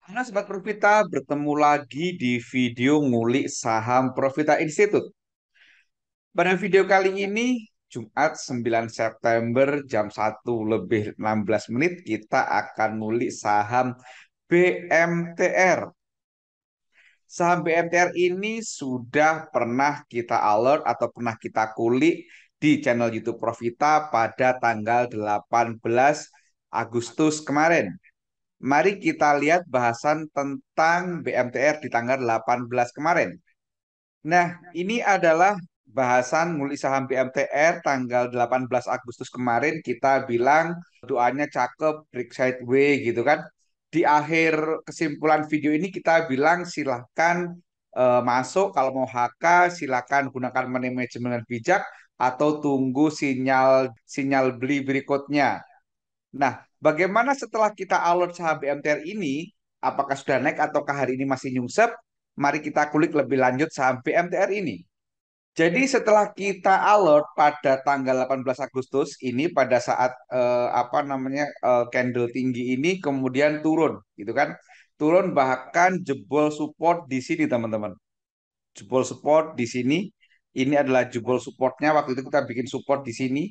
Halo Sobat Profita, bertemu lagi di video ngulik saham Profita Institute. Pada video kali ini, Jumat 9 September jam 1 lebih 16 menit, kita akan ngulik saham BMTR. Saham BMTR ini sudah pernah kita alert atau pernah kita kulik di channel YouTube Profita pada tanggal 18 Agustus kemarin. Mari kita lihat bahasan tentang BMTR di tanggal 18 kemarin. Nah, ini adalah bahasan ngulik saham BMTR tanggal 18 Agustus kemarin. Kita bilang doanya cakep, break sideways gitu kan. Di akhir kesimpulan video ini kita bilang silahkan masuk kalau mau HK, silahkan gunakan money management dengan bijak atau tunggu sinyal sinyal beli berikutnya. Nah, bagaimana setelah kita alert saham BMTR ini? Apakah sudah naik ataukah hari ini masih nyungsep? Mari kita kulik lebih lanjut saham BMTR ini. Jadi setelah kita alert pada tanggal 18 Agustus ini pada saat candle tinggi ini kemudian turun gitu kan. Turun bahkan jebol support di sini teman-teman. Jebol support di sini. Ini adalah jebol supportnya. Waktu itu kita bikin support di sini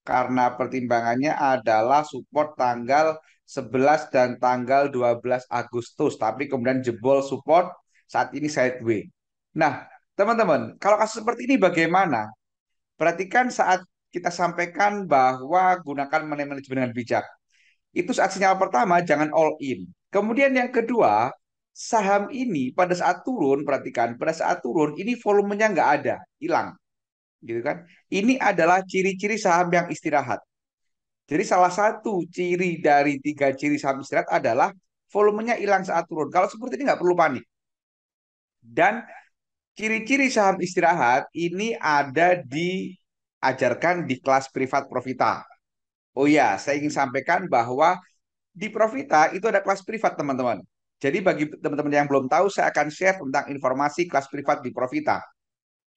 karena pertimbangannya adalah support tanggal 11 dan tanggal 12 Agustus. Tapi kemudian jebol support saat ini sideways. Nah, teman-teman, kalau kasus seperti ini bagaimana? Perhatikan saat kita sampaikan bahwa gunakan money management dengan bijak. Itu saat sinyal pertama, jangan all in. Kemudian yang kedua, saham ini pada saat turun, perhatikan, pada saat turun ini volumenya nggak ada, hilang, gitu kan? Ini adalah ciri-ciri saham yang istirahat. Jadi salah satu ciri dari tiga ciri saham istirahat adalah volumenya hilang saat turun. Kalau seperti ini nggak perlu panik. Dan ciri-ciri saham istirahat ini ada diajarkan di kelas privat Profita. Oh ya, saya ingin sampaikan bahwa di Profita itu ada kelas privat, teman-teman. Jadi bagi teman-teman yang belum tahu, saya akan share tentang informasi kelas privat di Profita.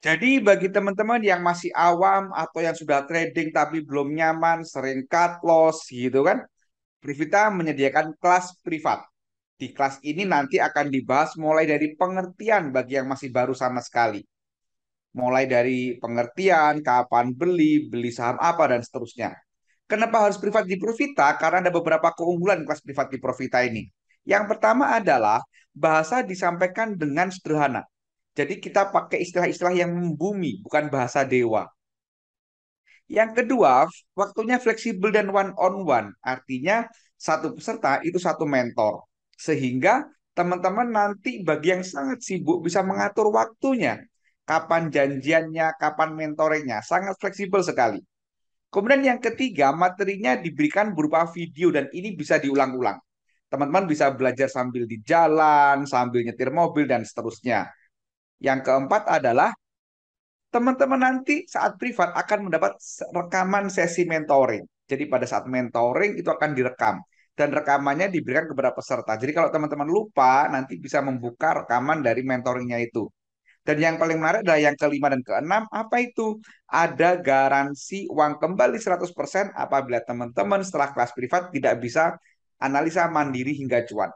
Jadi bagi teman-teman yang masih awam atau yang sudah trading tapi belum nyaman, sering cut loss gitu kan, Profita menyediakan kelas privat. Di kelas ini nanti akan dibahas mulai dari pengertian bagi yang masih baru sama sekali. Mulai dari pengertian, kapan beli, beli saham apa, dan seterusnya. Kenapa harus privat di Profita? Karena ada beberapa keunggulan kelas privat di Profita ini. Yang pertama adalah bahasa disampaikan dengan sederhana. Jadi kita pakai istilah-istilah yang membumi, bukan bahasa dewa. Yang kedua, waktunya fleksibel dan one on one. Artinya satu peserta itu satu mentor. Sehingga teman-teman nanti bagi yang sangat sibuk bisa mengatur waktunya. Kapan janjiannya, kapan mentoringnya. Sangat fleksibel sekali. Kemudian yang ketiga, materinya diberikan berupa video dan ini bisa diulang-ulang. Teman-teman bisa belajar sambil di jalan, sambil nyetir mobil, dan seterusnya. Yang keempat adalah teman-teman nanti saat privat akan mendapat rekaman sesi mentoring. Jadi pada saat mentoring itu akan direkam. Dan rekamannya diberikan kepada peserta. Jadi kalau teman-teman lupa, nanti bisa membuka rekaman dari mentoringnya itu. Dan yang paling menarik adalah yang kelima dan keenam, apa itu? Ada garansi uang kembali 100% apabila teman-teman setelah kelas privat tidak bisa analisa mandiri hingga cuan.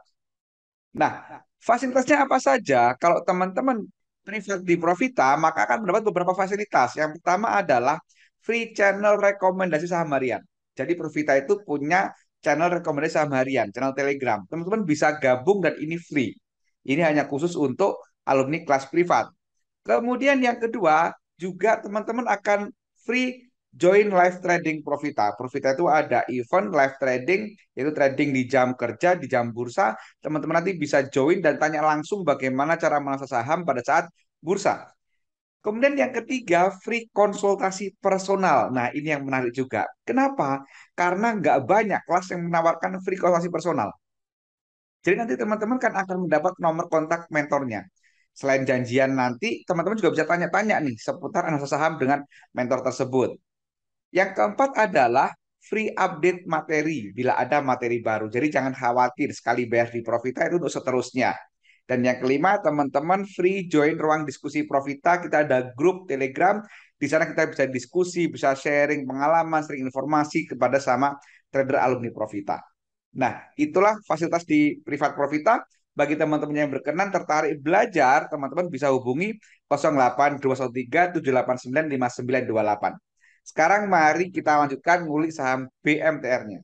Nah, fasilitasnya apa saja? Kalau teman-teman privat di Profita, maka akan mendapat beberapa fasilitas. Yang pertama adalah free channel rekomendasi saham harian. Jadi Profita itu punya channel rekomendasi saham harian, channel Telegram. Teman-teman bisa gabung dan ini free. Ini hanya khusus untuk alumni kelas privat. Kemudian yang kedua, juga teman-teman akan free join live trading Profita. Profita itu ada event live trading, yaitu trading di jam kerja, di jam bursa. Teman-teman nanti bisa join dan tanya langsung bagaimana cara menganalisa saham pada saat bursa. Kemudian yang ketiga, free konsultasi personal. Nah, ini yang menarik juga. Kenapa? Karena nggak banyak kelas yang menawarkan free konsultasi personal. Jadi nanti teman-teman kan akan mendapat nomor kontak mentornya. Selain janjian nanti, teman-teman juga bisa tanya-tanya nih seputar analisa saham dengan mentor tersebut. Yang keempat adalah free update materi bila ada materi baru. Jadi jangan khawatir sekali bayar di Profita itu untuk seterusnya. Dan yang kelima, teman-teman free join ruang diskusi Profita. Kita ada grup Telegram. Di sana kita bisa diskusi, bisa sharing pengalaman, sharing informasi kepada sama trader alumni Profita. Nah, itulah fasilitas di privat Profita. Bagi teman-teman yang berkenan tertarik belajar, teman-teman bisa hubungi 0821978959928. Sekarang mari kita lanjutkan ngulik saham BMTR-nya.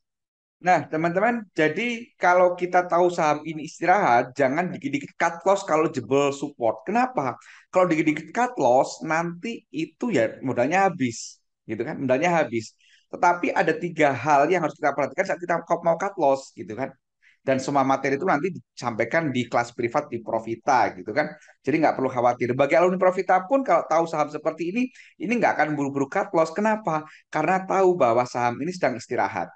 Nah, teman-teman, jadi kalau kita tahu saham ini istirahat, jangan dikit-dikit cut loss kalau jebol support. Kenapa? Kalau dikit-dikit cut loss, nanti itu ya modalnya habis, gitu kan? Modalnya habis. Tetapi ada tiga hal yang harus kita perhatikan saat kita mau cut loss, gitu kan? Dan semua materi itu nanti disampaikan di kelas privat di Profita, gitu kan? Jadi nggak perlu khawatir. Bagi alumni Profita pun kalau tahu saham seperti ini nggak akan buru-buru cut loss. Kenapa? Karena tahu bahwa saham ini sedang istirahat.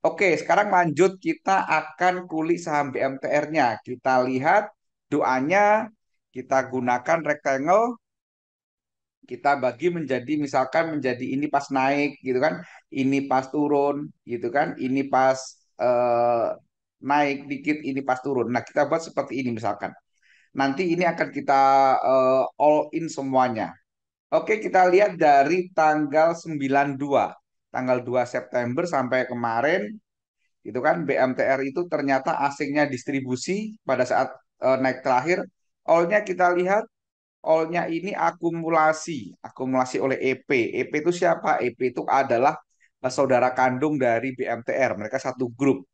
Oke, sekarang lanjut kita akan kulik saham BMTR-nya. Kita lihat doanya, kita gunakan rectangle, kita bagi menjadi misalkan menjadi ini pas naik gitu kan, ini pas turun gitu kan, ini pas eh, naik dikit, ini pas turun. Nah, kita buat seperti ini misalkan. Nanti ini akan kita all in semuanya. Oke, kita lihat dari tanggal 92, tanggal 2 September sampai kemarin itu kan BMTR itu ternyata asingnya distribusi pada saat naik terakhir. All-nya kita lihat, all-nya ini akumulasi oleh EP. EP itu siapa? EP itu adalah saudara kandung dari BMTR. Mereka satu grup.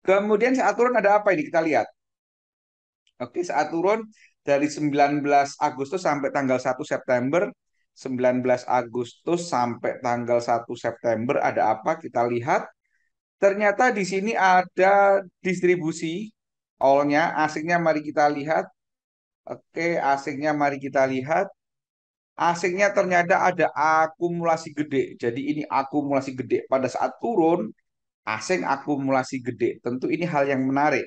Kemudian saat turun ada apa ini? Kita lihat. Oke, saat turun dari 19 Agustus sampai tanggal 1 September, 19 Agustus sampai tanggal 1 September ada apa? Kita lihat. Ternyata di sini ada distribusi all-nya, asingnya mari kita lihat. Oke, asingnya mari kita lihat. Asingnya ternyata ada akumulasi gede. Jadi ini akumulasi gede. Pada saat turun, asing akumulasi gede. Tentu ini hal yang menarik.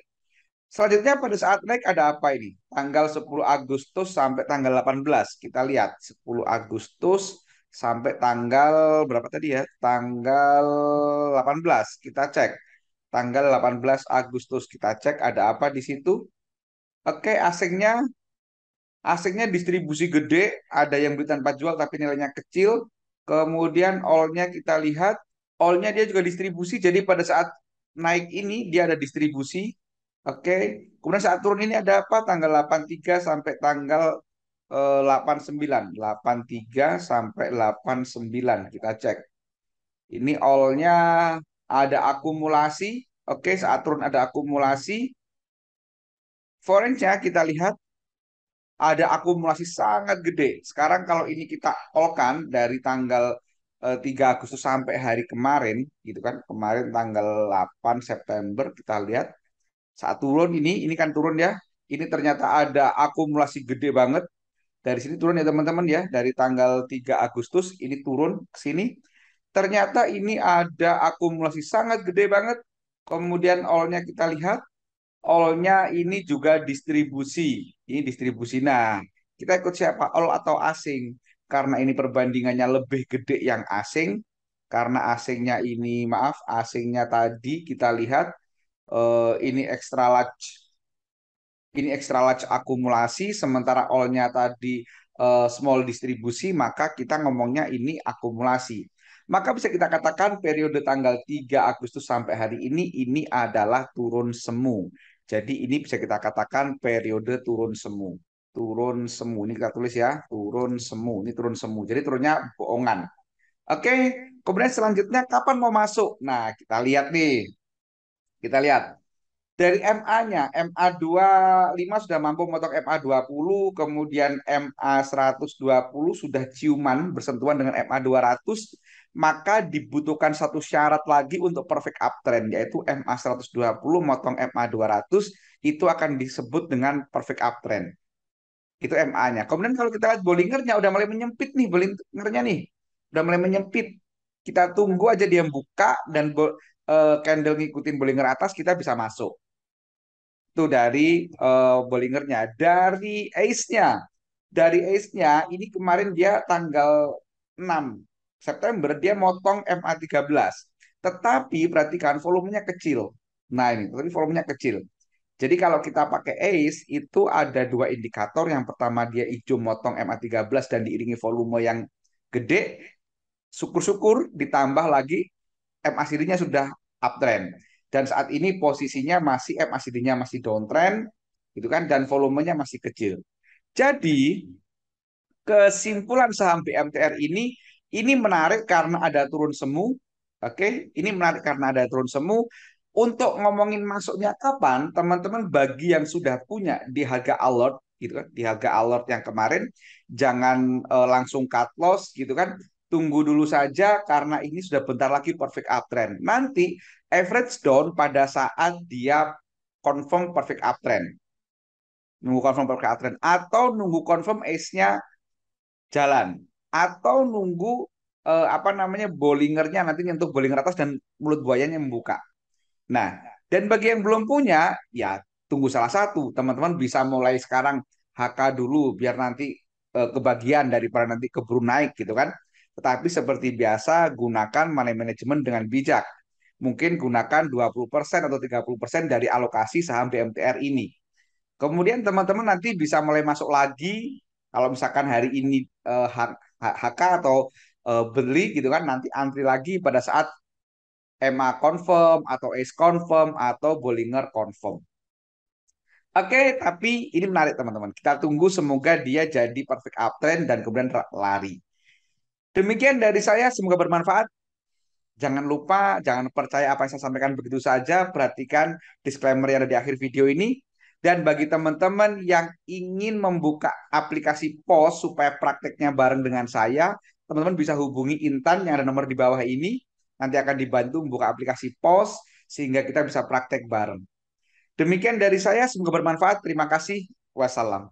Selanjutnya pada saat naik ada apa ini? Tanggal 10 Agustus sampai tanggal 18. Kita lihat 10 Agustus sampai tanggal berapa tadi ya? Tanggal 18. Kita cek. Tanggal 18 Agustus kita cek ada apa di situ. Oke, asingnya distribusi gede, ada yang beli tanpa jual tapi nilainya kecil. Kemudian all-nya kita lihat, all-nya dia juga distribusi. Jadi pada saat naik ini dia ada distribusi. Oke. Kemudian saat turun ini ada apa? Tanggal 83 sampai tanggal 89. 83 sampai 89 kita cek. Ini all-nya ada akumulasi. Oke, saat turun ada akumulasi. Foreign-nya kita lihat ada akumulasi sangat gede. Sekarang kalau ini kita all-kan dari tanggal 3 Agustus sampai hari kemarin, gitu kan. Kemarin tanggal 8 September kita lihat saat turun ini kan turun ya. Ini ternyata ada akumulasi gede banget. Dari sini turun ya teman-teman ya. Dari tanggal 3 Agustus ini turun ke sini. Ternyata ini ada akumulasi sangat gede banget. Kemudian all-nya kita lihat. All-nya ini juga distribusi. Ini distribusi. Nah, kita ikut siapa? All atau asing? Karena ini perbandingannya lebih gede yang asing. Karena asingnya ini, maaf, asingnya tadi kita lihat ini extra large. Ini extra large akumulasi, sementara all-nya tadi small distribusi, maka kita ngomongnya ini akumulasi. Maka bisa kita katakan periode tanggal 3 Agustus sampai hari ini adalah turun semu. Jadi ini bisa kita katakan periode turun semu. Turun semu, ini kita tulis ya, turun semu. Ini turun semu. Jadi turunnya bohongan. Oke, kemudian selanjutnya kapan mau masuk? Nah, kita lihat nih. Kita lihat. Dari MA-nya, MA25 sudah mampu memotong MA20, kemudian MA120 sudah ciuman bersentuhan dengan MA200, maka dibutuhkan satu syarat lagi untuk perfect uptrend, yaitu MA120 motong MA200, itu akan disebut dengan perfect uptrend. Itu MA-nya. Kemudian kalau kita lihat Bollingernya udah mulai menyempit nih, Bollingernya nih. Udah mulai menyempit. Kita tunggu aja dia buka dan candle ngikutin Bollinger atas, kita bisa masuk. Itu dari Bollingernya. Dari Ace-nya ini kemarin dia tanggal 6 September dia motong MA13. Tetapi perhatikan volumenya kecil. Nah ini, tapi volumenya kecil. Jadi kalau kita pakai Ace itu ada dua indikator. Yang pertama dia hijau motong MA13 dan diiringi volume yang gede. Syukur-syukur ditambah lagi MA sirinya sudah uptrend. Dan saat ini posisinya masih MACD-nya masih downtrend, gitu kan, dan volumenya masih kecil. Jadi kesimpulan saham BMTR ini menarik karena ada turun semu. Oke, ini menarik karena ada turun semu. Untuk ngomongin masuknya kapan, teman-teman bagi yang sudah punya di harga alert gitu kan, di harga alert yang kemarin jangan langsung cut loss gitu kan. Tunggu dulu saja karena ini sudah bentar lagi perfect uptrend. Nanti average down pada saat dia confirm perfect uptrend. Nunggu confirm perfect uptrend atau nunggu confirm ace-nya jalan atau nunggu apa namanya bollingernya nanti nyentuh bollinger atas dan mulut buayanya membuka. Nah, dan bagi yang belum punya, ya tunggu salah satu. Teman-teman bisa mulai sekarang HK dulu biar nanti kebagian daripada nanti keburu naik gitu kan. Tetapi seperti biasa gunakan money management dengan bijak. Mungkin gunakan 20% atau 30% dari alokasi saham BMTR ini. Kemudian teman-teman nanti bisa mulai masuk lagi kalau misalkan hari ini HK atau beli gitu kan nanti antri lagi pada saat EMA confirm atau ACE confirm atau Bollinger confirm. Oke, tapi ini menarik teman-teman. Kita tunggu semoga dia jadi perfect uptrend dan kemudian lari. Demikian dari saya, semoga bermanfaat. Jangan lupa, jangan percaya apa yang saya sampaikan begitu saja. Perhatikan disclaimer yang ada di akhir video ini. Dan bagi teman-teman yang ingin membuka aplikasi POS supaya prakteknya bareng dengan saya, teman-teman bisa hubungi Intan yang ada nomor di bawah ini. Nanti akan dibantu membuka aplikasi POS sehingga kita bisa praktek bareng. Demikian dari saya, semoga bermanfaat. Terima kasih. Wassalam.